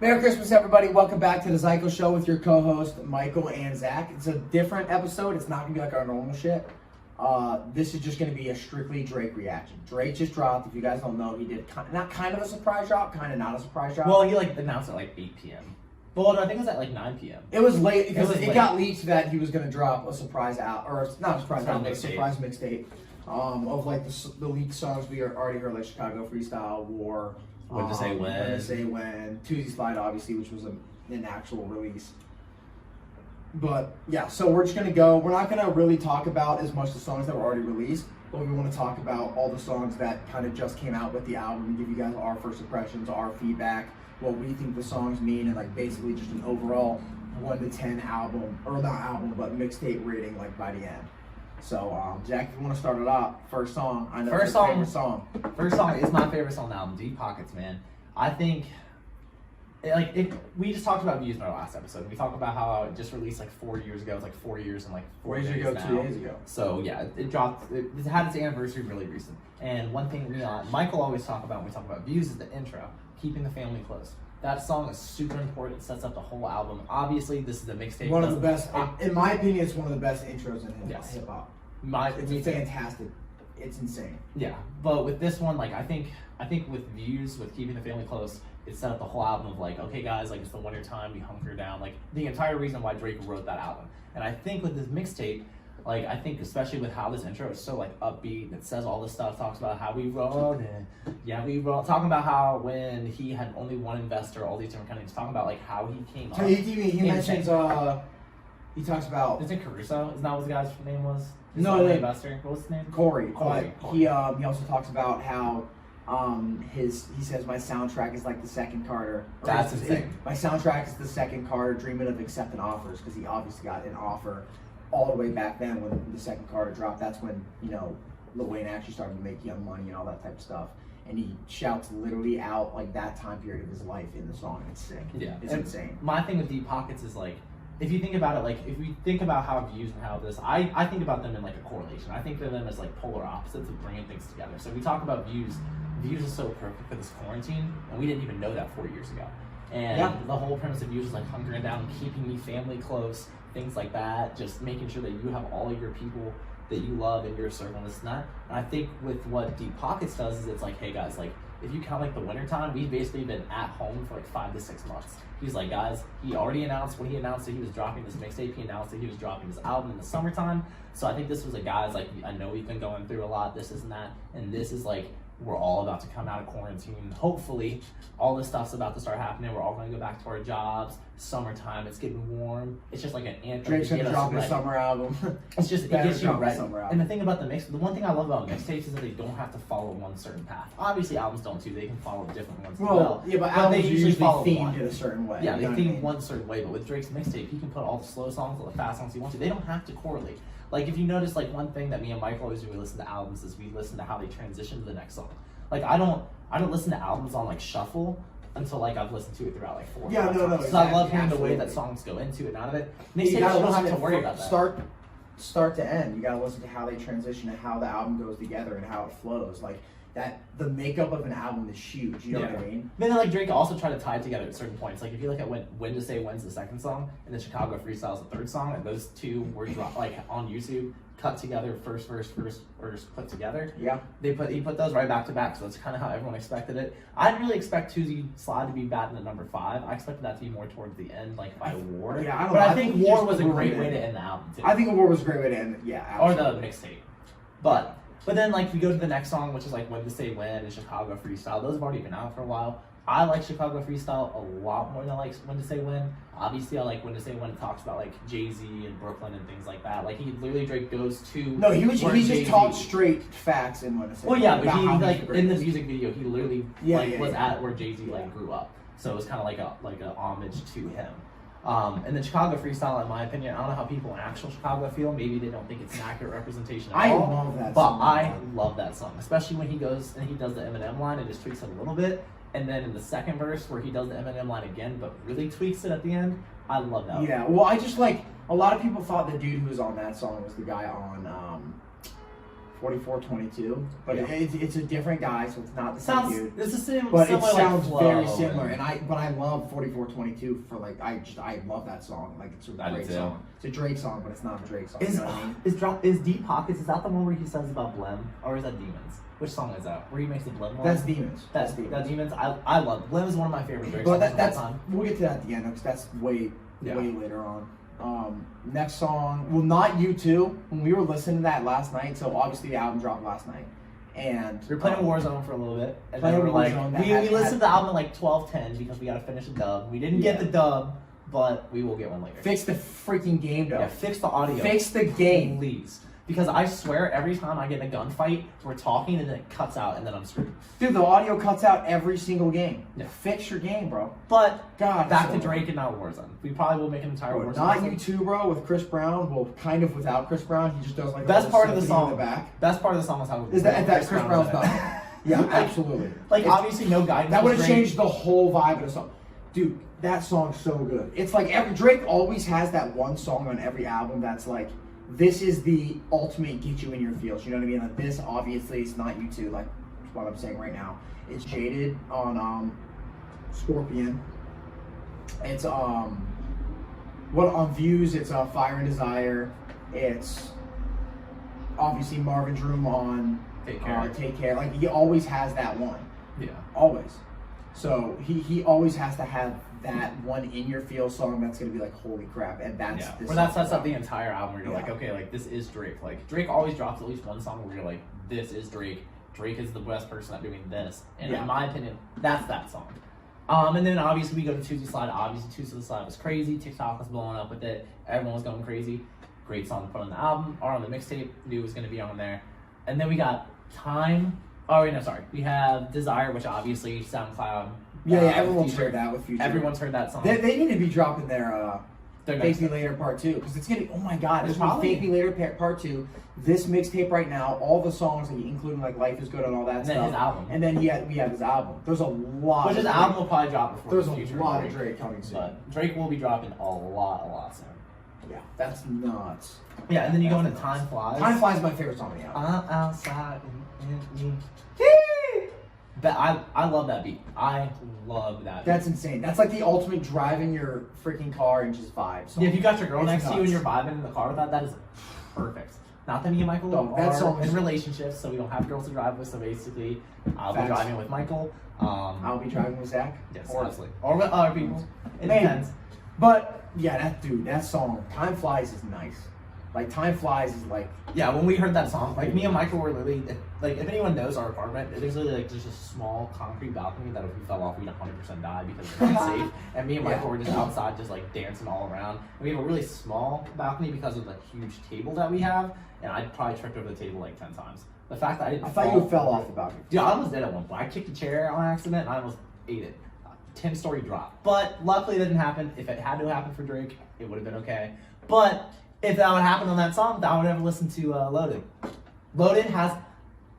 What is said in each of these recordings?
Merry Christmas, everybody. Welcome back to the Zyko Show with your co-host, Michael and Zach. It's a different episode. It's not going to be like our normal shit. This is just going to be a strictly Drake reaction. Drake just dropped. If you guys don't know, he did not kind of a surprise drop, kind of not a surprise drop. Well, he announced at 8 p.m. Well, no, I think it was at 9 p.m. It was late because it late. got leaked that he was going to drop a surprise out, or not a surprise album, but a Mixtape. surprise mixtape of like the leaked songs we already heard, like Chicago Freestyle, War, When to Say When. When to Say When, Tuesday Slide, obviously, which was an actual release. But yeah, so we're just gonna go. We're not gonna really talk about as much the songs that were already released, but we want to talk about all the songs that kind of just came out with the album and give you guys our first impressions, our feedback, what we think the songs mean, and like basically just an overall 1 to 10 album, or not album, but mixtape rating like by the end. So, Jack, if you want to start it off, first song. I know First it's your song. favorite song. First song is my favorite song on the album, Deep Pockets, man. I think, we just talked about Views in our last episode. We talked about how it just released 4 years ago. It's 4 years and 4 4 years days ago, now. 2 days ago. So yeah, it dropped. It had its anniversary really recent. And one thing Michael always talk about when we talk about Views is the intro, keeping the family close. That song is super important. It sets up the whole album. Obviously, this is a mixtape. One of the best, in my opinion, it's one of the best intros in Yes. hip hop. It's Fantastic. It's insane. Yeah, but with this one, I think with Views, with keeping the family close, it set up the whole album of okay guys, it's the winter time, we hunker down, the entire reason why Drake wrote that album. And I think with this mixtape, I think especially with how this intro is so upbeat, and it says all this stuff, talks about how we wrote it, talking about how when he had only one investor, all these different kind of things, talking about how he came up. He mentions he talks about Is it Caruso? Isn't that what the guy's name was? No, the investor. What was his name? Corey. Corey. He also talks about how he says my soundtrack is like the second Carter. That's insane. My soundtrack is the second Carter dreaming of accepting offers, because he obviously got an offer all the way back then when the second Carter dropped. That's when Lil Wayne actually started to make Young Money and all that type of stuff. And he shouts literally out that time period of his life in the song. It's sick. Yeah, it's insane. My thing with Deep Pockets is if you think about it, if we think about how Views and how this, I think about them in a correlation. I think of them as polar opposites of bringing things together. So we talk about Views is so perfect for this quarantine, and we didn't even know that 4 years ago. And the whole premise of Views is hunkering down, keeping me family close, things like that, just making sure that you have all of your people that you love in your circle and this and that. And I think with what Deep Pockets does is it's hey guys, if you count the winter time, we've basically been at home for 5 to 6 months. He's guys, he already announced when he announced that he was dropping this mixtape, he announced that he was dropping his album in the summertime. So I think this was guys, I know we've been going through a lot, this and that, and this is we're all about to come out of quarantine. Hopefully, all this stuff's about to start happening. We're all going to go back to our jobs. Summertime, it's getting warm. It's just an anthem. Drake's gonna drop his summer album. It's just, it gets you ready. Summer album. And the thing about the one thing I love about mixtapes is that they don't have to follow one certain path. Obviously, albums don't too. They can follow different ones as well. Yeah, but albums they are usually follow themed one. in a certain way. Yeah, they you know what I theme mean? one certain way. But with Drake's mixtape, he can put all the slow songs, all the fast songs he wants to. They don't have to correlate. If you notice, one thing that me and Mike always do when we listen to albums is we listen to how they transition to the next song. I don't listen to albums on shuffle until I've listened to it throughout 4 Yeah, no, times. exactly, I love hearing the way absolutely. that songs go into it and out of it. You Mixtapes, you gotta don't have listen to worry about that. Start to end. You gotta listen to how they transition and how the album goes together and how it flows. The makeup of an album is huge. You know what I mean? But then Drake also tried to tie it together at certain points. If you look at when to Say When's the second song and then Chicago Freestyle's the third song, and those two were on YouTube, cut together, first verse put together. Yeah. He put those right back to back, so that's kind of how everyone expected it. I didn't really expect Tuesday Slide to be batting at number 5. I expected that to be more towards the end, by War. Yeah, I think War just was a ruined great it. way to end the album too. I think War was a great way to end it. Yeah, Or absolutely. the mixtape. But then we go to the next song, which is When to Say When and Chicago Freestyle. Those have already been out for a while. I like Chicago Freestyle a lot more than I like When to Say When. Obviously, I like When to Say When. It talks about Jay-Z and Brooklyn and things like that. Drake goes to. No, he just Jay-Z. talked straight facts in When to Say. Well, yeah, about but how he he's great. in the music video, he literally was yeah. at where Jay-Z grew up. So it was kind of like a homage to him. And the Chicago Freestyle, in my opinion, I don't know how people in actual Chicago feel. Maybe they don't think it's an accurate representation at all. I love that but song. I love that song, especially when he goes and he does the Eminem line and just tweaks it a little bit. And then in the second verse where he does the Eminem line again, but really tweaks it at the end, I love that. Yeah, well, I just a lot of people thought the dude who was on that song was the guy on 4422, but Yeah. it's a different guy, so it's not the same Sounds. dude. It's the same. But it similar, sounds like, very flow similar, and- I love 4422 for like I love that song. Like it's a I do great too. song. It's a Drake song, but it's not a Drake song. Is you know what I mean? is Deep Pockets? Is that the one where he says about Blem, or is that Demons? Which song is that? Where he makes the Blem one? That's Demons. That's Demons. I love Blem is one of my favorite Drake But songs of that's all time. we'll get to that at the end because that's way Yeah. later on. Next song, well, not U2. When we were listening to that last night, so obviously the album dropped last night, and We were playing Warzone for a little bit, and Playing then we were like, Warzone, that we had- listened had- to the album at like 12:10 because we got to finish the dub. We didn't get Yeah. the dub, but we will get one later. Fix the freaking game, though. Yeah, fix the audio. Fix the game. please. Because I swear, every time I get in a gunfight, we're talking and then it cuts out, and then I'm screwed. Dude, the audio cuts out every single game. Yeah. Fix your game, bro. But God. back so to Drake and now Warzone. We probably will make an entire Bro, Warzone. not episode. U2, bro, with Chris Brown. Well, kind of without Chris Brown. He just does like a Best little part of the symphony song. in the back. Best part of the song is how Is that Chris Brown's in it. not? Yeah, Like- absolutely. Like It's- obviously no guidance. that would was have great. changed the whole vibe of the song. Dude, that song's so good. It's like Drake always has that one song on every album that's like, this is the ultimate get you in your feels. You know what I mean? Like this, obviously, it's not U2, like what I'm saying right now. It's Jaded on Scorpion. It's what on Views? It's Fire and Desire. It's obviously Marvin's Room on Take Care. Take Care. Like he always has that one. Yeah. Always. So he always has to have that one in your feel song that's gonna be like holy crap, and that's Yeah. this Where that song sets up about. the entire album where you're like, Yeah. okay, like this is Drake. Like Drake always drops at least one song where you're like, this is Drake. Drake is the best person at doing this. And Yeah. in my opinion, that's that song. And then obviously we go to Tuesday Slide. Obviously Tuesday Slide was crazy. TikTok was blowing up with it. Everyone was going crazy. Great song to put on the album or on the mixtape. Knew it was gonna be on there. And then we got Time. Oh wait, no, sorry. We have Desire, which obviously SoundCloud. Yeah, everyone's Future. heard that with Future. Everyone's heard that song. They need to be dropping their Their Fake next- Me Later Part 2 because it's gonna. Oh my God, It's it's gonna be probably- Fake Me Later Part 2. This mixtape right now, all the songs, like, including like Life Is Good and all that And stuff. then his album. And then we have his album. There's a lot. Which his of Drake. album will probably drop before There's the a Future. lot of Drake coming soon. But Drake will be dropping a lot soon. Yeah, that's nuts. Yeah, and then you go into That's Time nuts. Flies. Time Flies is my favorite song on the album. I'm outside in me. But I love that beat. I love that beat. That's insane. That's like the ultimate driving your freaking car and just vibe song. Yeah, if you got your girl It's next to you and nuts. you're vibing in the car with that, that is perfect. Not that me and Michael Dog, that are song in is- relationships, so we don't have girls to drive with, so basically I'll be Facts. driving with Michael. I'll be driving with Zach. Yes, Or- absolutely. Or with other people. It Man. depends. But yeah, that song, Time Flies, is nice. Like Time Flies is like Yeah, when we heard that song, like me and Michael were literally, like if anyone knows our apartment, there's literally like just a small concrete balcony that if we fell off, we'd 100% die because it's not safe. And me and Michael Yeah. were just outside, just like dancing all around. And we have a really small balcony because of the huge table that we have, and I probably tripped over the table like 10 times. The fact that I didn't I thought you fell off the balcony. Dude, I almost did at one point. I kicked a chair on accident and I almost ate it. 10-story drop. But luckily that didn't happen. If it had to happen for Drake, it would have been okay. But if that would happen on that song, I would have listened to Loaded. Loaded has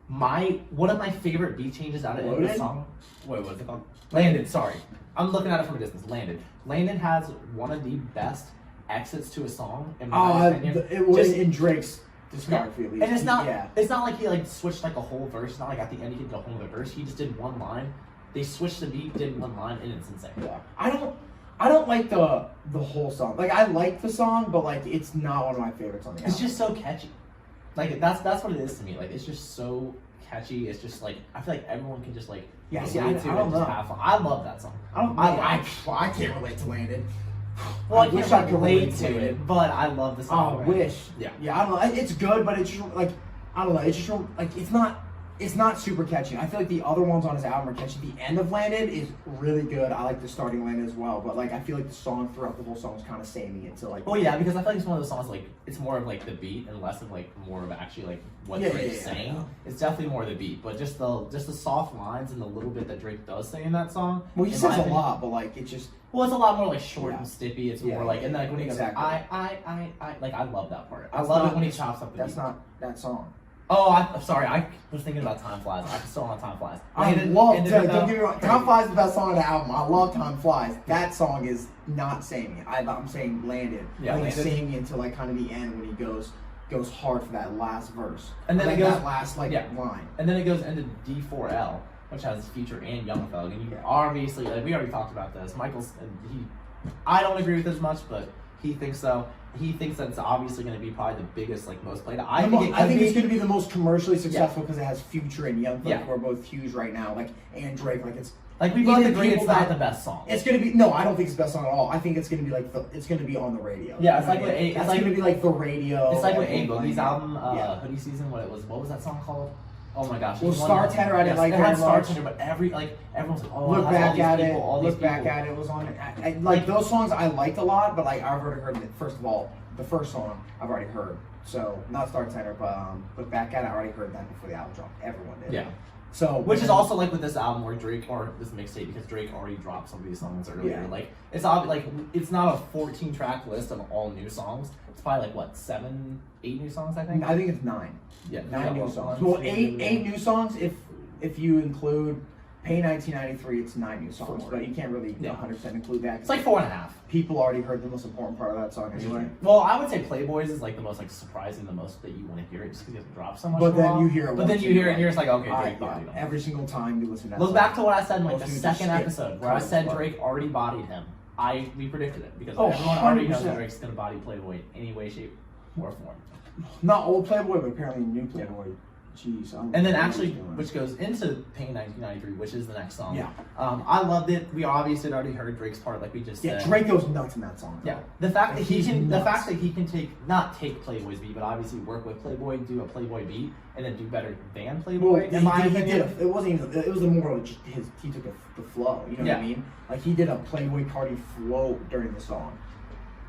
one of my favorite beat changes out of Loaded? the song. Wait, what's it called? Landed, sorry. I'm looking at it from a distance. Landed. Landed has one of the best exits to a song, in my opinion. It was Just- in Drake's Yeah. discography at least. And it's not Yeah. it's not like he like switched like a whole verse. It's not like at the end he did the whole other verse. He just did one line. They switched the beat, did one line, and it's insane. Yeah. I don't like the whole song. Like I like the song, but like it's not one of my favorites on the album. It's just so catchy. Like that's what it is to me. Like it's just so catchy. It's just like I feel like everyone can just like Yeah, relate see, to I it don't and just know. have fun. I love that song. I can't relate to Landon. Well, I wish can't I could relate to Landon. it, but I love the Oh, song. wish. Yeah. Yeah, I don't know. It's good, but it's just like I don't know. It's just like it's not super catchy. I feel like the other ones on his album are catchy. The end of Landed is really good. I like the starting Landed as well, but like I feel like the song throughout the whole song is kind of samey until like. Oh yeah, because I feel like it's one of those songs like it's more of like the beat and less of like more of actually like what Yeah, Drake's yeah, yeah, saying. yeah. It's definitely more the beat, but just the soft lines and the little bit that Drake does say in that song. Well, he in says my a opinion- lot, but like it's just. Well, it's a lot more like short Yeah. and stippy. It's Yeah, more like and then like when he goes exactly. I like I love that part. I That's love not- it when he chops up the That's beat. not that song. Oh, I'm sorry. I was thinking about Time Flies. I'm still on Time Flies. I Landed- love. ended Don't up- get me wrong. Time Flies is the best song on the album. I love Time Flies. That song is not samey. I'm saying Landed. Yeah, I think it's Landed. samey until like kind of the end when he goes. goes hard for that last verse. And then like it goes- that last like yeah. line. And then it goes into D4L, which has Future and Young Thug, and you obviously, like, we already talked about this. Michael's, I don't agree with this much, but he thinks so. He thinks that it's obviously going to be probably the biggest, like, most played. I think it's going to be the most commercially successful Yeah. because it has Future and Young Thug, Yeah. who are both huge right now. Like, and Drake, like it's. like, we both even agree it's people not that- the best song. It's gonna be no. I don't think it's the best song at all. I think it's gonna be like it's gonna be on the radio. Yeah, it's You know like what I what mean? it's It's like- gonna be like the radio. It's like with A everyone Boogie's playing it. album, Yeah. Hoodie Season. What was that song called? Oh my gosh! Well, it was Star one- Tender I didn't yes, like it very had Star much. Tender, but everyone's like, oh, Look it has back all these at people, it. all these Look back people. at it was on it. Like those songs I liked a lot, but like I've already heard it. First of all, the first song I've already heard. So not Star Tender, but Look Back at It. I already heard that before the album dropped. Everyone did. Yeah. So Which is also like with this album where Drake, or this mixtape, because Drake already dropped some of these songs earlier. Yeah. Like it's not a 14-track list of all new songs. It's probably like what 7, 8 new songs, I think. I think it's 9. Yeah, 9 new well, songs. one, Well, two, eight new songs if you include Pay 1993. It's 9 new songs, 4. but you can't really Yeah. 100% include that. It's like 4.5. People already heard the most important part of that song anyway. Well, I would say Playboys is like the most like surprising, the most that you want to hear it, just because he hasn't dropped so much. But in a then while. you hear it. But then you hear it, and you're just like, okay, Drake bodied him. Every single time you listen to that Look song. back to what I said in like Most the people second just episode, where I skip said Cold Drake already bodied him. We predicted it because Oh, everyone already knows 100%. that Drake's gonna body Playboy in any way, shape, or form. Not old Playboy, but apparently new Playboy. Jeez. I don't And then know what actually, he's doing. which goes into Pain 1993, which is the next song. Yeah. I loved it. We obviously had already heard Drake's part, like we just Yeah, said. Drake goes nuts in that song. Yeah, the fact that He's the nuts. fact that he can not take Playboy's beat, but obviously work with Playboy, do a Playboy beat, and then do better than Playboy. Well, in my he opinion, did. It wasn't even. It was the more of just he took the flow. You know what Yeah. I mean? Like he did a Playboy Cardi flow during the song.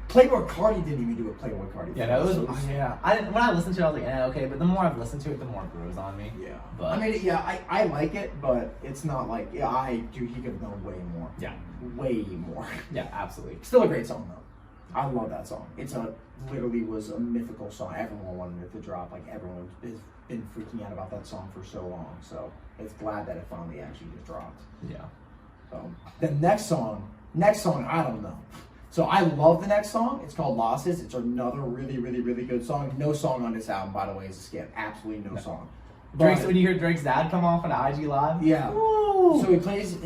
Playboy Cardi didn't even do a Playboy Cardi. yeah, flow, that was so yeah. When I listened to it, I was like, okay, but the more I've listened to it, the more it grows on me. Yeah. But I mean, yeah, I like it, but it's not like he could have done way more. yeah, Way more. yeah, absolutely. Still a great song though. I love that song. Literally was a mythical song. Everyone wanted it to drop. Like everyone has been freaking out about that song for so long. So it's glad that it finally actually just dropped. Yeah. The next song, I don't know. So I love the next song. It's called Losses. It's another really, really, really good song. No song on this album, by the way, is a skip. Absolutely no song. Drake's, But- when you hear Drake's dad come off on IG Live, Yeah. Woo! So he plays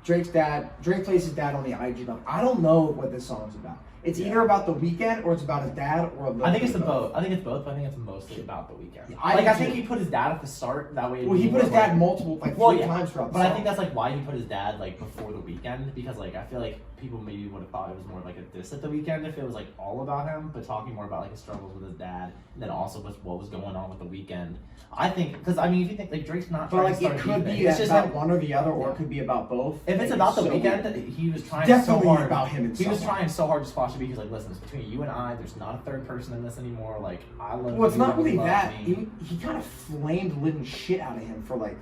Drake's dad. Drake plays his dad on the IG Live. I don't know what this song's about. It's either about the weekend or it's about his dad or a little I think it's bit the of both. I think it's both, but I think it's mostly about the weekend. Yeah, I do think too. he put his dad at the start. That way. it'd Well, be he put more his dad like- multiple, like Well, three yeah, times throughout the but song. I think that's like why he put his dad like before the weekend, because like I feel like people maybe would have thought it was more like a diss at the weekend if it was like all about him, but talking more about like his struggles with his dad, and then also with what was going on with the weekend. I think because I mean if you think like Drake's not But trying like to it start could beefing. be It's just about him. one or the other, or Yeah. it could be about both. If it's Like, about the so weekend, weird. he was trying Definitely so hard. about him in He was some trying so hard to squash the beef. He was like, listen, it's between you and I. There's not a third person in this anymore. Like I love. Well, it's you, not you really love that. me. He kind of flamed living shit out of him for like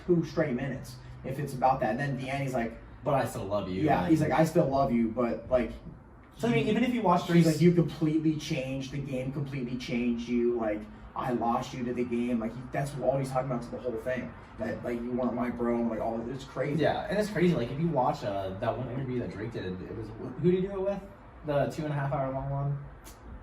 2 straight minutes. If it's about that, and then at the end he's like, But I still love you. yeah, he's like, I still love you, but like. So I mean, even if you watch He's Drake's, like, you completely changed the game, completely changed you. Like, I lost you to the game. Like, that's all he's talking about to the whole thing. That, like, you weren't my bro. Like, all it's crazy. yeah, and it's crazy. Like if you watch that one interview that Drake did, it was who did he do it with? The 2.5 hour long one.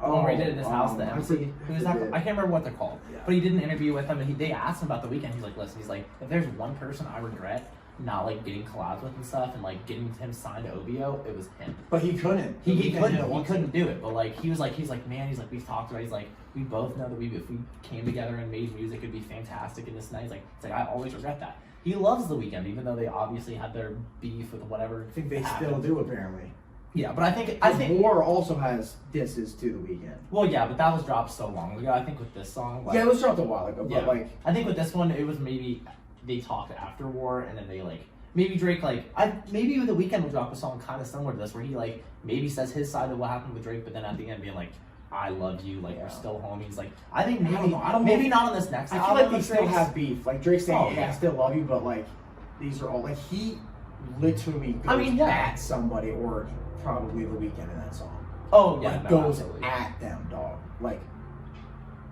The one where he did it in his house, the I MC. forget- Who is that? I can't remember what they're called. Yeah. But he did an interview with them, and they asked him about the weekend. He's like, listen, he's like, if there's one person I regret not like getting collabs with and stuff, and like getting him signed to OVO, it was him. But he couldn't. He couldn't do it. But like he's like, man, he's like, we've talked about it. He's like, we both know that if we came together and made music, it'd be fantastic and this and that. He's like, I always regret that. He loves the weekend, even though they obviously had their beef with whatever. I think they happened. still do, apparently. Yeah, but I think War also has disses to the weekend. well, yeah, but that was dropped so long ago. I think with this song, like, Yeah, it was dropped a while ago, but yeah. like, I think with this one, it was maybe they talked after War, and then they like maybe Drake maybe the weekend will drop a song kind of similar to this, where he like maybe says his side of what happened with Drake, but then at the end being like, I love you, like we're still homies. Like I think maybe I don't know maybe if- not on this next I feel album. like they with still Drake's. have beef. Like Drake saying, Oh, "Hey, I yeah. still love you," but like, these are all like he literally goes I mean, yeah. at somebody, or probably the weekend in that song. Oh yeah, Like no, goes absolutely. at them, dog. Like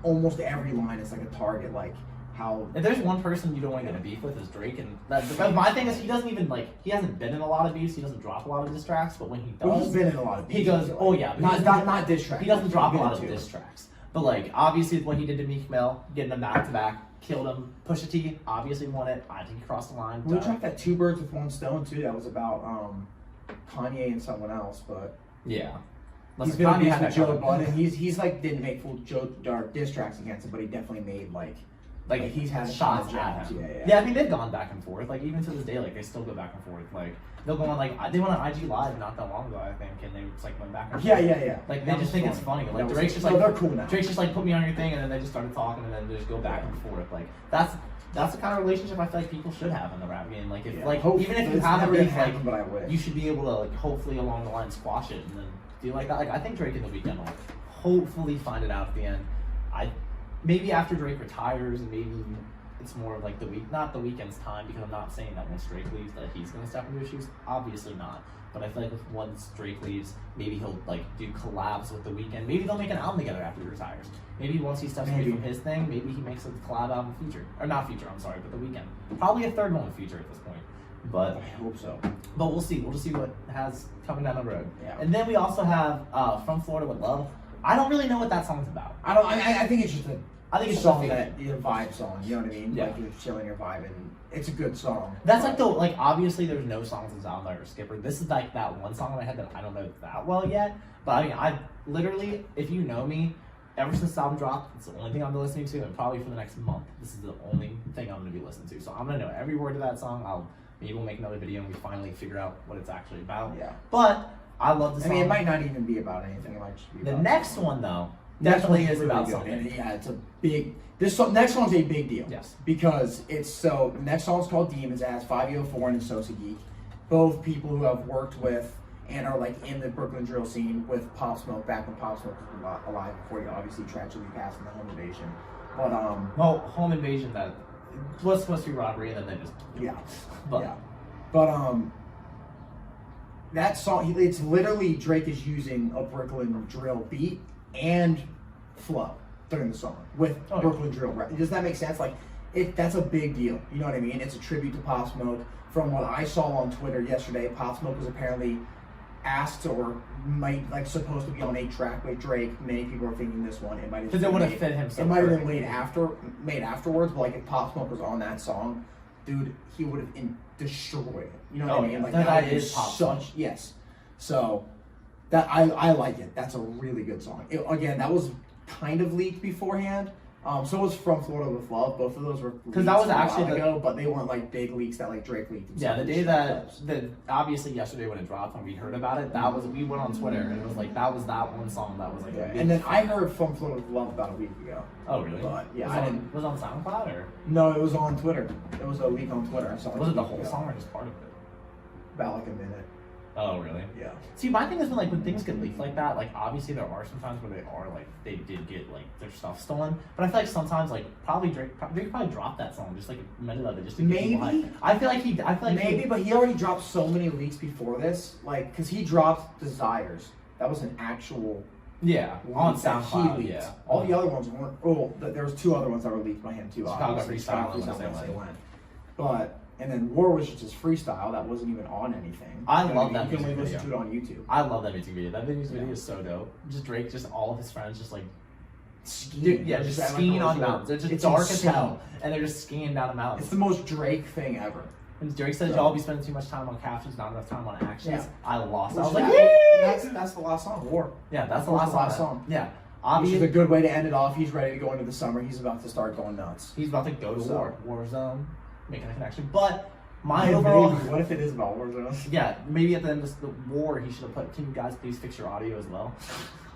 almost every line is like a target. Like how If there's one person you don't want to get a beef with, is Drake, and but my thing is he doesn't even like he hasn't been in a lot of beefs. He doesn't drop a lot of diss tracks, but when he does, well, he's been in a lot of beef. he goes, I feel oh like. yeah, but not diss tracks. he doesn't drop a We'll lot get of into diss it. tracks. But like obviously what he did to Meek Mill, getting him back to back, killed him. Pusha T obviously won it. I think he crossed the line. We dropped that 2 birds with 1 stone too. That was about Kanye and someone else, but Yeah. he's Listen, been Kanye beef had with that Joe coming. Budden. He's like didn't make full Joe diss tracks against him, but he definitely made like he's had a ton shots of at jabs. him. Yeah. Yeah, I mean they've gone back and forth. Like even to this day, like they still go back and forth. Like they'll go on like they went on IG Live not that long ago, I think, and they just like went back and forth. Yeah. Like they That just was think it's funny. That Like was- Drake's just no, like they're cool now. Drake's just like put me on your thing, and then they just started talking, and then they just go back and forth. Like that's the kind of relationship I feel like people should have in the rap game. Like if Yeah. like Hopefully, even if you it's have a never gonna beef, like happen, but I wish. you should be able to like hopefully along the line squash it and then do like that. Like I think Drake and The Weeknd will hopefully find it out at the end. Maybe after Drake retires and maybe it's more of like not the Weeknd's time, because I'm not saying that once Drake leaves that he's gonna step into his shoes. Obviously not. But I feel like once Drake leaves, maybe he'll like do collabs with The Weeknd. Maybe they'll make an album together after he retires. Maybe once he steps away Maybe. from his thing, maybe he makes a collab album Future. Or not Future, I'm sorry, but The Weeknd. Probably a third one with Future at this point. But I hope so. we'll see. We'll just see what has coming down the road. Yeah. And then we also have From Florida with Love. I don't really know what that song's about. I think it's just a I think it's song just a that vibe song. You know what I mean? Yeah. Like you're chilling your vibe, and it's a good song. That's like obviously there's no songs on Sound or Skipper. This is like that one song in my head that I don't know that well yet. But I mean, I literally, if you know me, ever since the album dropped, it's the only thing I'm been listening to, and probably for the next month, this is the only thing I'm gonna be listening to. So I'm gonna know every word of that song. Maybe we'll make another video and we finally figure out what it's actually about. Yeah. But I love the I song. mean, it might not even be about anything. It might just be The about next something. one though Next definitely one's is really about good, something. and yeah, it's a big. Next one's a big deal. Yes. Because the next song's called Demons. It has 504 and Sosa Geek, both people who have worked with and are like in the Brooklyn drill scene with Pop Smoke back when Pop Smoke was alive before he obviously tragically passed in the home invasion. But Well, home invasion that was supposed to be robbery, and then they just yeah, But yeah, but that song, it's literally Drake is using a Brooklyn drill beat and flow during the song with Oh, yeah. Brooklyn drill. Right? Does that make sense? Like, that's a big deal. You know what I mean? It's a tribute to Pop Smoke. From what I saw on Twitter yesterday, Pop Smoke was apparently asked or might supposed to be on a track with Drake. Many people are thinking this one. It might have because it would have fit him. So it might have been perfectly. made afterwards, but like if Pop Smoke was on that song, dude, he would have destroyed it. You know what Oh, I mean? yeah. Like That would be is Pop Smoke. yes. So that I like it. That's a really good song. Again, that was kind of leaked beforehand. So was From Florida with Love. Both of those were 'Cause that was leaked a actually while the- ago, but they weren't like big leaks that like Drake leaked. Yeah, the day himself. that obviously yesterday when it dropped and we heard about it, that was we went on Twitter and it was like that was that one song that was like. Yeah, a big and then I thing. heard From Florida with Love about a week ago. Oh really? But yeah, was I on, didn't. was on SoundCloud or No, it was on Twitter. It was a leak on Twitter. I saw was it the a week whole ago. song or just part of it? About like a minute. Oh really? Yeah. See, my thing is when things get leaked like that, like obviously there are some times where they did get like their stuff stolen, but I feel like sometimes like Drake probably dropped that song just like a minute of it just to get people Maybe. hyped. I feel like Maybe, but he already dropped so many leaks before this. Like, because he dropped Desires. That was an actual yeah leak on that SoundCloud. he leaked. Yeah, All the other ones weren't. Oh, there was 2 other ones that were leaked by him too. Chicago obviously. Freestyle and Chicago When I Say When. But and then War was just his freestyle. That wasn't even on anything. I You know love what that You can music only listen video. to it on YouTube. I love that music video. That music video Yeah. is so dope. Just Drake, just all of his friends, just like Skiing. dude, yeah, just at, like, skiing a on resort. mountains. They're just It's dark as insane. hell, and they're just skiing down a mountain. It's the most Drake thing ever. And Drake says y'all be spending too much time on captions, not enough time on actions. Yeah. I lost. I was Which like, is- yeah, that's the last song, War. that's the War's last song. Yeah, Which is obviously a good way to end it off. He's ready to go into the summer. He's about to start going nuts. he's about to go to So- Warzone, making a connection. But my Maybe. overall, What if it is about Warzone? yeah, maybe at the end of the war, he should have put, can you guys please fix your audio as well?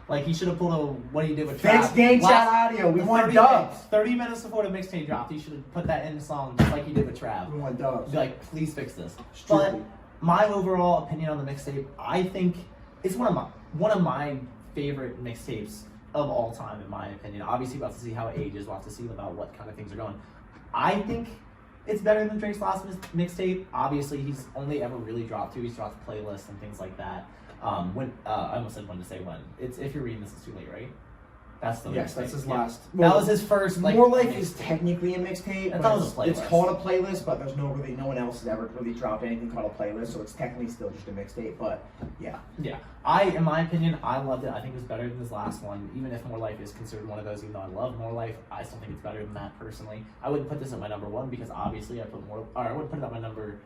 Like he should have pulled a what he did with Fix Trav. game chat Last- audio. We the want 30 dubs. minutes- 30 minutes before the mixtape dropped, he should have put that in the song just like he did with Trav. We want dubs. Be like, please fix this. Strictly. But my overall opinion on the mixtape, I think it's one of my favorite mixtapes of all time, in my opinion. Obviously, we'll have to see how it ages. We'll have to see about what kind of things are going. I think it's better than Drake's last mixtape. Obviously, he's only ever really dropped 2. He's dropped playlists and things like that. I almost said when to say when. It's if you're reading this, it's too late, right? That's the Yes, mixtape. that's his Yeah. last. That was his first. Like, More Life mixtape. is technically a mixtape. That but was a It's playlist. called a playlist, but there's no one else has ever really dropped anything called a playlist, so it's technically still just a mixtape. But yeah, Yeah, in my opinion, I loved it. I think it was better than his last one. Even if More Life is considered one of those, even though I love More Life, I still think it's better than that personally. I wouldn't put this at my number one because obviously I wouldn't put it at my number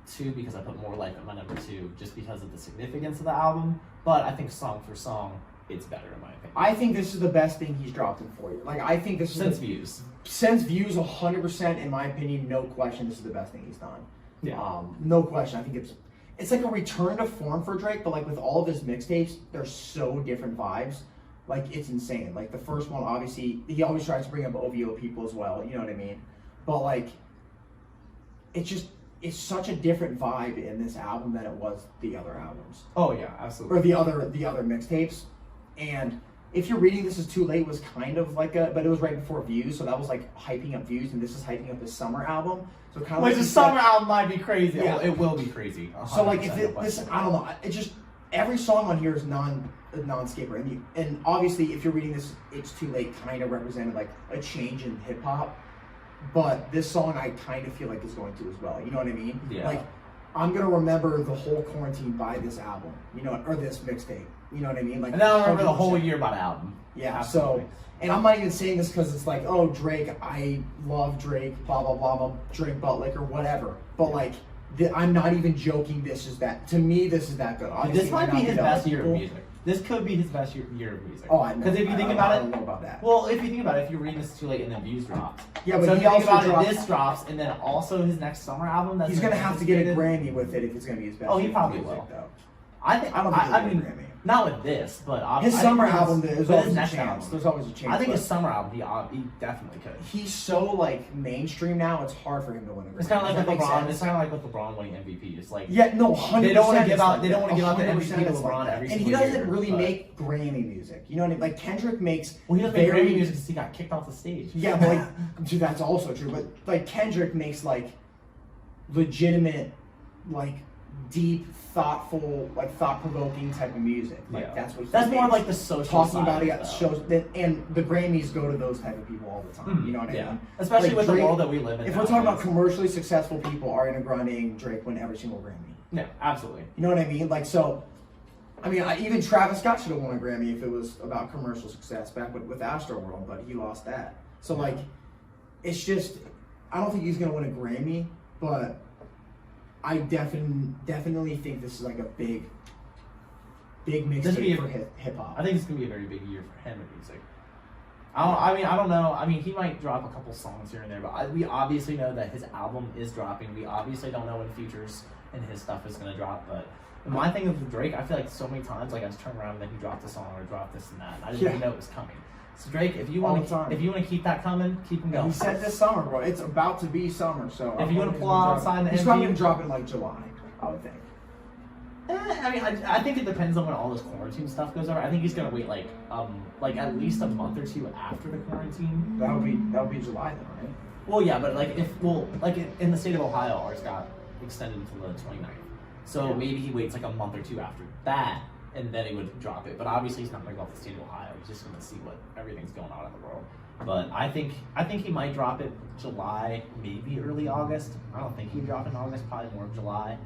two because I put More Life at my number two just because of the significance of the album. But I think song for song, it's better in my opinion. I think this is the best thing he's dropped in 4 years. Like I think this is Since Views. since Views, 100% in my opinion, no question. This is the best thing he's done. Yeah. No question. I think it's like a return to form for Drake, but like with all of his mixtapes, they're so different vibes. Like it's insane. Like the first one, obviously, he always tries to bring up OVO people as well. You know what I mean? But like, it's such a different vibe in this album than it was the other albums Oh yeah, absolutely. or the other mixtapes. And if you're reading This Is Too Late was kind of like but it was right before Views, so that was like hyping up Views, and this is hyping up his summer album. So kind of Which like the summer album might be crazy. Yeah. It will be crazy. So like 100% if no this, question. I don't know. It just every song on here is non-skipper, and obviously if you're reading this, It's Too Late kind of represented like a change in hip hop, but this song I kind of feel like is going to as well. You know what I mean? Yeah. Like I'm gonna remember the whole quarantine by this album, you know, or this mixtape. You know what I mean? Like And then I'll remember the 100%. whole year by the album. Yeah. Absolutely. So, and I'm not even saying this because it's like, oh, Drake, I love Drake, blah blah blah, blah drink butt liquor, whatever. But like, I'm not even joking. This is that to me. This is that good. Obviously, This might it be not his to other best year of people. music. This could be his best year of music. Oh, I know. Because if you think I about don't it, know about that. well, if you think about it, if you're reading This Too Late and then Views drops. Yeah, but so if he you think also about dropped- it, this drops, and then also his next summer album. That's He's gonna have to get a anticipated. Grammy with it if it's gonna be his best. Oh, he year of probably music, will. Though. I think. I don't think he'll I get a mean, Grammy. not with this, but His I summer think album, there's but his always a next chance. album. There's always a chance. I think but his summer album, he definitely could. he's so like mainstream now. It's hard for him to win a Grammy. It's kind of like Does with that make LeBron. sense? It's kind of like with LeBron winning MVP. It's like Yeah, no, 100%. They don't wanna give it's out- like they don't wanna that. give out the 100% MVP to it's like LeBron that. every And he single doesn't year, really but- make Grammy music. You know what I mean? Like Kendrick makes. well, he doesn't make very- Grammy music because he got kicked off the stage. Yeah, but like, dude, that's also true. But like Kendrick makes like legitimate, like deep, thoughtful, like thought-provoking type of music. Like Yeah. that's what he That's more of makes. like the social talking side about of it stuff. shows that, and the Grammys go to those type of people all the time. Mhm, You know what I yeah. mean? Especially Like with Drake- the world that we live in. If we're talking about nowadays. commercially successful people, Ariana Grande and Drake win every single Grammy. Yeah, absolutely. You know what I mean? Like so. I mean, even Travis Scott should have won a Grammy if it was about commercial success back with Astroworld, but he lost that. So like, it's just, I don't think he's gonna win a Grammy, but I definitely think this is like a big This would be mixtape a- for hip hop. I think it's gonna be a very big year for him in music. I don't know. I mean, he might drop a couple songs here and there, but we obviously know that his album is dropping. We obviously don't know when Futures and his stuff is gonna drop, but my thing with Drake, I feel like so many times, like I just turn around and then he dropped a song or dropped this and that. And I didn't even Yeah. know it was coming. So Drake, if you All want the time. to keep that coming, keep him going. He said this summer, bro. It's about to be summer, so If you wanna pull outside the he's probably MV gonna drop in like July, I would think. I mean, I think it depends on when all this quarantine stuff goes over. I think he's gonna wait like at least a month or two after the quarantine. That would be July then, right? Well, yeah, but in the state of Ohio, ours got extended until the 29th. So Yeah. maybe he waits like a month or two after that, and then he would drop it. But obviously, he's not gonna go off the state of Ohio. He's just gonna see what everything's going on in the world. But I think he might drop it July, maybe early August. I don't think he'd drop it in August, probably more of July.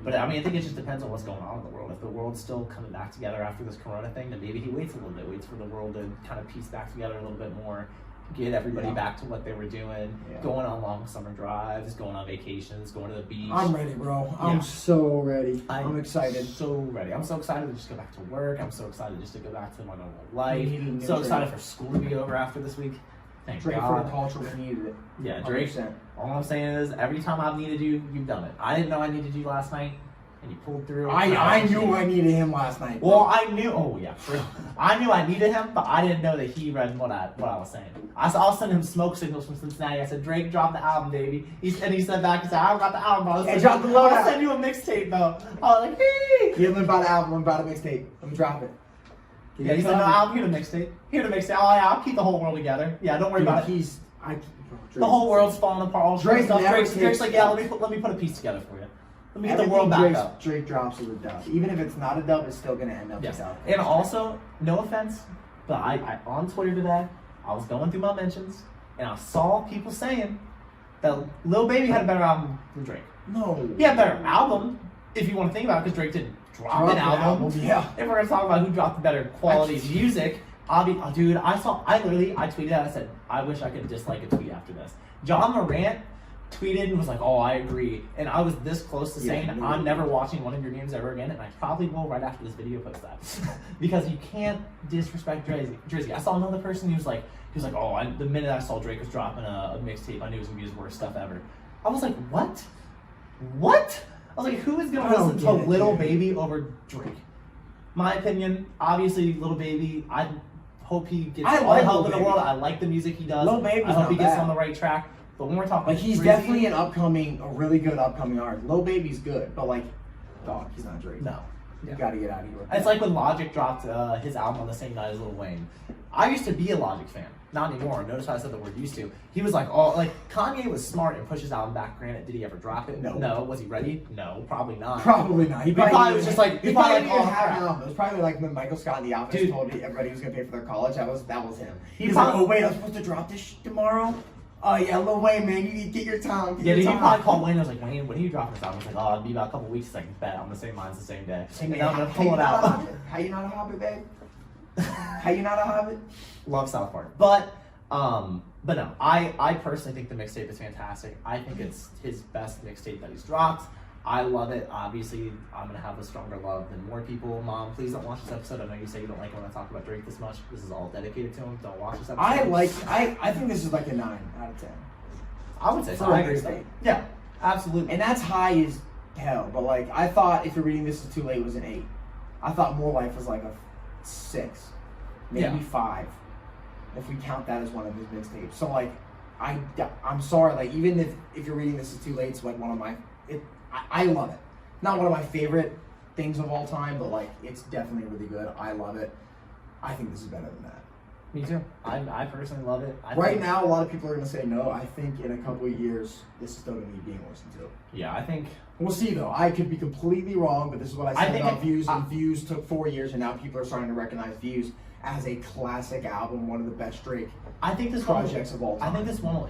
But I mean, I think it just depends on what's going on in the world. If the world's still coming back together after this Corona thing, then maybe he waits a little bit, waits for the world to kind of piece back together a little bit more, get everybody Yeah. back to what they were doing, Yeah. going on long summer drives, going on vacations, going to the beach. I'm ready, bro. Yeah. I'm so ready. I'm excited. So ready. I'm so excited to just go back to work. I'm so excited just to go back to my normal We life. needed a new So Drake. excited for school to be over after this week. Thank Drake for God. the culture, we needed it. Yeah, Drake. 100%. All I'm saying is, every time I've needed you, you've done it. I didn't know I needed you last night, and you pulled through. I knew I needed him last night. bro. Well, I knew. Oh yeah, for real. I knew I needed him, but I didn't know that he read what I was saying. I'll send him smoke signals from Cincinnati. I said, Drake, drop the album, baby. He said back, he said, I got the album. I was Hey, like, drop the load I'll out. send you a mixtape though. I was like, hey. Give him about an album, about a mixtape. Let me drop it. Yeah, he said, no album, here the mixtape. Here the mixtape. Oh yeah, I'll keep the whole world together. Yeah, don't worry about it. The whole world's falling apart. All Drake stuff. never Drake's takes like, yeah, let me put a piece together for you. Let me get the Everything world back up. Drake drops is a dub. Even if it's not a dub, it's still gonna end up Yes. a dub. And also, no offense, But I on Twitter today, I was going through my mentions, and I saw people saying that Lil Baby had a better album than Drake. No. He had a better album, if you want to think about it, because Drake didn't drop an album. Yeah. If we're going to talk about who dropped the better quality music, dude, I tweeted out, I said, I wish I could dislike a tweet after this. John Morant tweeted and was like, oh, I agree. And I was this close to saying, I'm never watching one of your games ever again, and I probably will right after this video posts that. Because you can't disrespect Drizzy. I saw another person who was like, oh, the minute I saw Drake was dropping a mixtape, I knew it was going to be his worst stuff ever. I was like, what? What? I was like, who is going to listen to Lil Baby over Drake? My opinion, obviously, Lil Baby, I hope he gets all the help in the world. I like the music he does. Lil Baby's I hope he not gets bad. on the right track. But when we're talking Like, he's Drizzy, definitely a really good upcoming artist. Lil Baby's good, but like, dog, he's not Drake. No. You gotta get out of here with It's that. like when Logic dropped his album on the same night as Lil Wayne. I used to be a Logic fan. Not anymore. Notice how I said the word used to. He was like, Kanye was smart and pushed his album back. Granted, did he ever drop it? No. Was he ready? No, probably not. Probably not. He probably was just like, he probably didn't oh, even have crap. an album. It was probably like when Michael Scott and the Office Dude. told everybody he was gonna pay for their college. That was him. He He's like, probably- oh wait, I'm supposed to drop this shit tomorrow. Oh yeah, Lil Wayne, man, you need to get your time. Yeah, dude, he probably called Wayne and was like, Wayne, when are you dropping this album? I was like, oh, it'll be about a couple weeks. He's like, bet, I'm the same minds the same day. Hey, And man, I'm gonna how pull it out. How you not a hobbit, babe? How you not a hobbit? Love South Park. But no, I personally think the mixtape is fantastic. I think it's his best mixtape that he's dropped. I love it. Obviously, I'm gonna have a stronger love than more people. Mom, please don't watch this episode. I know you say you don't like it when I talk about Drake this much. This is all dedicated to him. Don't watch this episode. I think this is like a 9 out of 10. I would say so. For I a agree with that. mixtape. Yeah, absolutely. And that's high as hell. But like, I thought If You're Reading This Is Too Late was an 8. I thought More Life was like a 6, maybe Yeah. 5, if we count that as one of his mixtapes. So like, I'm sorry. Like, even if You're Reading This Is Too Late, it's like one of my. I love it. Not one of my favorite things of all time, but like, it's definitely really good. I love it. I think this is better than that. Me too. I personally love it. Right think, now, a lot of people are gonna say no. I think in a couple of years, this is still gonna be being listened to. Yeah, I think. We'll see though. I could be completely wrong, but this is what I I said think about it- Views. And Views took 4 years, and now people are starting to recognize Views as a classic album, one of the best Drake I think this one. projects of all time. I think this one will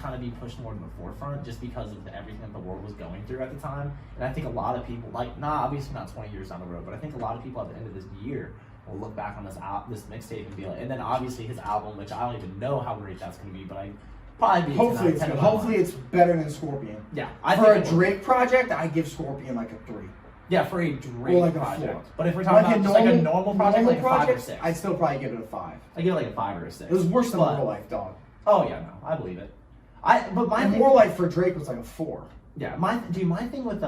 kind of be pushed more to the forefront just because of everything that the world was going through at the time. And I think a lot of people, obviously not 20 years down the road, but I think a lot of people at the end of this year will look back on this mixtape and be like, and then obviously his album, which I don't even know how great that's going to be, but I probably be Hopefully it's 10 good. out of 10 Hopefully it's better than Scorpion. Yeah, For a it will. Drake project, I give Scorpion like a 3. Yeah, for a Drake Or like a project. 4. But if we're talking about just like a normal project, like a 5 or 6. I'd still probably give it a 5. I give it like a 5 or a 6. It was worse than But- More Life, dog. Oh yeah, no, I believe it. But my And thing, More Life for Drake was like a 4. yeah, my thing with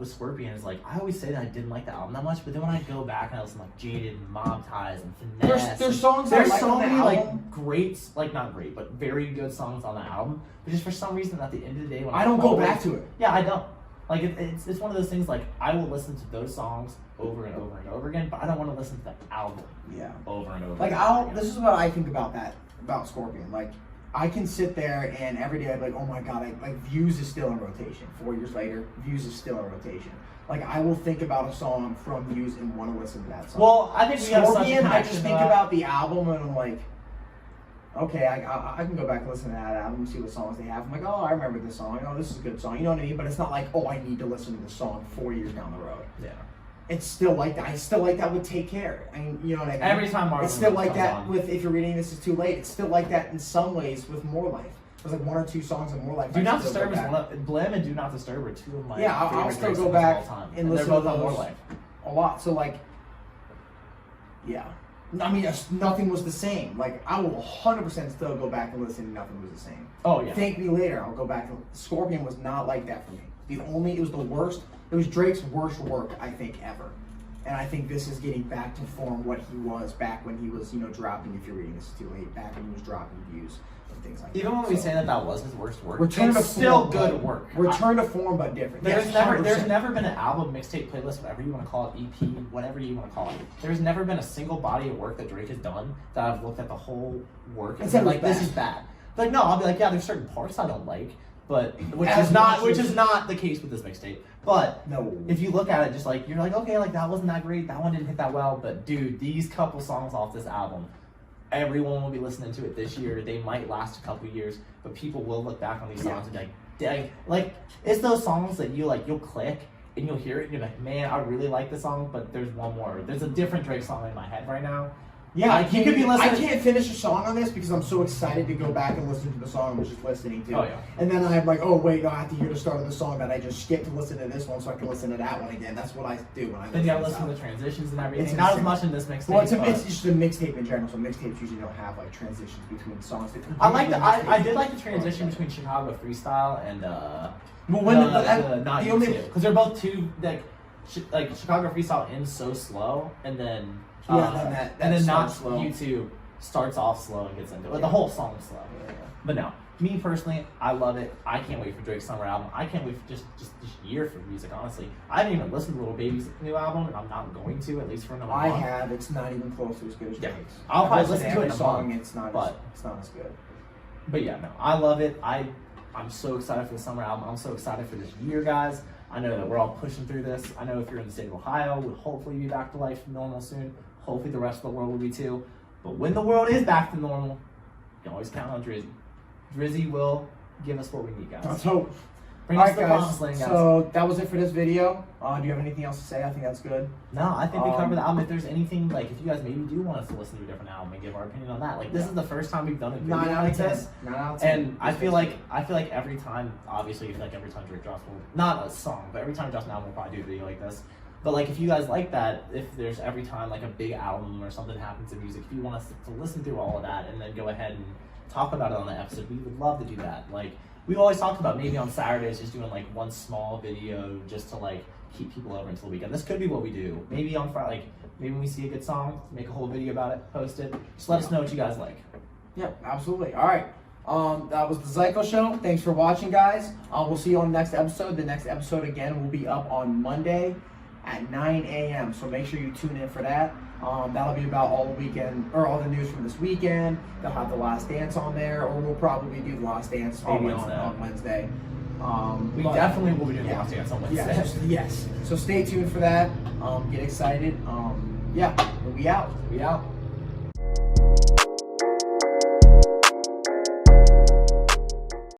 Scorpion is like I always say that I didn't like the album that much, but then when I go back and I listen to like Jaded and Mob Ties and Finesse, There's songs I there's like so on the many album. like great, like not great, but very good songs on the album. But just for some reason, at the end of the day, when I don't go always- back to it. Yeah, I don't. Like it's one of those things. Like I will listen to those songs over and over and over again, but I don't want to listen to the album Yeah. over and over. Like and over again. this is what I think about Scorpion. Like, I can sit there and every day I'd be like, oh my god, Views is still in rotation. 4 years later, Views is still in rotation. Like, I will think about a song from Views and want to listen to that song. Well, I think we have such a Scorpion, I connection just to think that. about the album and I'm like, okay, I can go back and listen to that album and see what songs they have. I'm like, oh, I remember this song. Oh, this is a good song. You know what I mean? But it's not like, oh, I need to listen to this song 4 years down the road. Yeah. It's still like that. I still like that with Take Care. I mean, you know what I mean? Every time Marvin It's still Gaye like comes that on. with If You're Reading This Is Too Late. It's still like that in some ways with More Life. There's like 1 or 2 songs in More Life. Do I Not still Disturb go is back. one of Blim and Do Not Disturb are 2 of my Yeah, I'll favorite still Drake go songs back of all time. and they're listen both to on More those. Life. a lot. So like, yeah. I mean, nothing was the same. Like, I will 100% still go back and listen to Nothing Was the Same. Oh yeah. Thank Me Later, I'll go back and Scorpion was not like that for me. It was the worst. It was Drake's worst work, I think, ever. And I think this is getting back to form what he was back when he was, dropping If You're Reading This Is Too Late, back when he was dropping Views and things like that. Even when we So, say that was his worst work, return to it's still form, good but- work. Return to form, but different. There's Yes, never 100%. been an album, mixtape, playlist, whatever you want to call it, EP, whatever you want to call it. There's never been a single body of work that Drake has done that I've looked at the whole work and said been it was like, this bad. is bad. Like, no, I'll be like, yeah, there's certain parts I don't like, but which As is not much which as- is not the case with this mixtape. But No. if you look at it, just like you're like, okay, like that wasn't that great, that one didn't hit that well, but dude, these couple songs off this album, everyone will be listening to it this year. They might last a couple years, but people will look back on these songs and be like, dang, like it's those songs that you'll click and you'll hear it and you're like, man, I really like this song, but there's one more. There's a different Drake song in my head right now. Yeah, Like, you could be I listening- can't finish a song on this because I'm so excited to go back and listen to the song I was just listening to. Oh, yeah. And then I'm like, oh wait, no, I have to hear the start of the song that I just skipped to listen to this one so I can listen to that one again. That's what I do when I Then you gotta to listen to this the transitions and everything. It's Not as insane. much in this mixtape. Well, but- it's just a mixtape in general, so mixtapes usually don't have like transitions between songs. I like the I did like the transition between Chicago Freestyle and Well, when not the only because they're both two like Chicago Freestyle ends so slow and then Yeah, then that and then not starts slow. YouTube starts off slow and gets into it. The whole song is slow. But no, me personally, I love it. I can't wait for Drake's summer album. I can't wait for just this year for music. Honestly, I haven't even listened to Lil Baby's new album, and I'm not going to at least for another I month. have. It's not even close to as good as Yeah. Drake's. I'll I've probably listened listen to it in every a song. month, It's not. but- It's not as good. But yeah, no, I love it. I'm so excited for the summer album. I'm so excited for this year, guys. I know that we're all pushing through this. I know if you're in the state of Ohio, we'll hopefully be back to life normal soon. Hopefully the rest of the world will be too. But when the world is back to normal, you can always count on Drizzy. Drizzy will give us what we need, guys. Let's hope. Bring All us right, to the promised land, guys. guys. So that was it for this video. Do you have anything else to say? I think that's good. No, I think we covered the Um, album. If there's anything, like, if you guys maybe do want us to listen to a different album and give our opinion on that, like, this is the first time we've done a video 9 out like of 10. this. 9 out of 10. And I feel like every time, obviously, every time Drake drops, not a song, but every time he drops an album, we'll probably do a video like this. But like, if you guys like that, if there's every time like a big album or something happens in music, if you want us to listen through all of that and then go ahead and talk about it on the episode, we would love to do that. Like, we've always talked about maybe on Saturdays just doing like one small video just to like keep people over until the weekend. This could be what we do. Maybe on Friday, like maybe when we see a good song, make a whole video about it, post it. Just let us know what you guys like. Yeah, absolutely. All right. That was the Zyko Show. Thanks for watching, guys. We'll see you on the next episode. The next episode, again, will be up on Monday at 9 a.m. So make sure you tune in for that. That'll be about all the weekend, or all the news from this weekend. They'll have The Last Dance on there, or we'll probably do The Last Dance maybe on Wednesday. We But- definitely will be doing yeah. Last Dance on Wednesday. Yes. So stay tuned for that. Get excited. Yeah, we out. We out.